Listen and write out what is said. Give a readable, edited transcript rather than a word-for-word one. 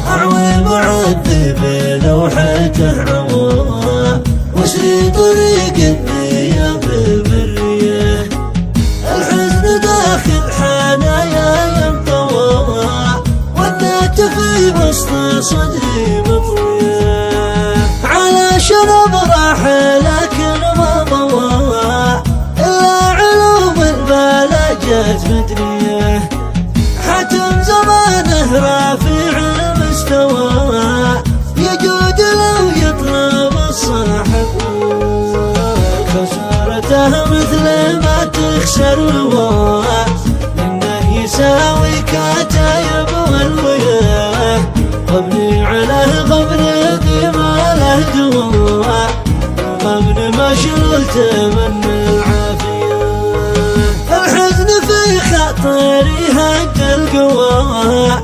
أعوي معذب لوحته عوى واشري طريق النية بالبرية. الحزن داخل حنايا ينطوى والذات في وسط صدري مطوية. على شرب راح لكن ما ضوى إلا علوم البلاجات مدرية. حتم زمانه رافع المستوى يجود لو يطلب الصاحب. خسارته مثل ما تخسر الواه انه يساوي كتايب والوياه. غبني عليه غبن ما له دواء غبن مشلول تمنى العافية. الحزن في خاطري هد القوى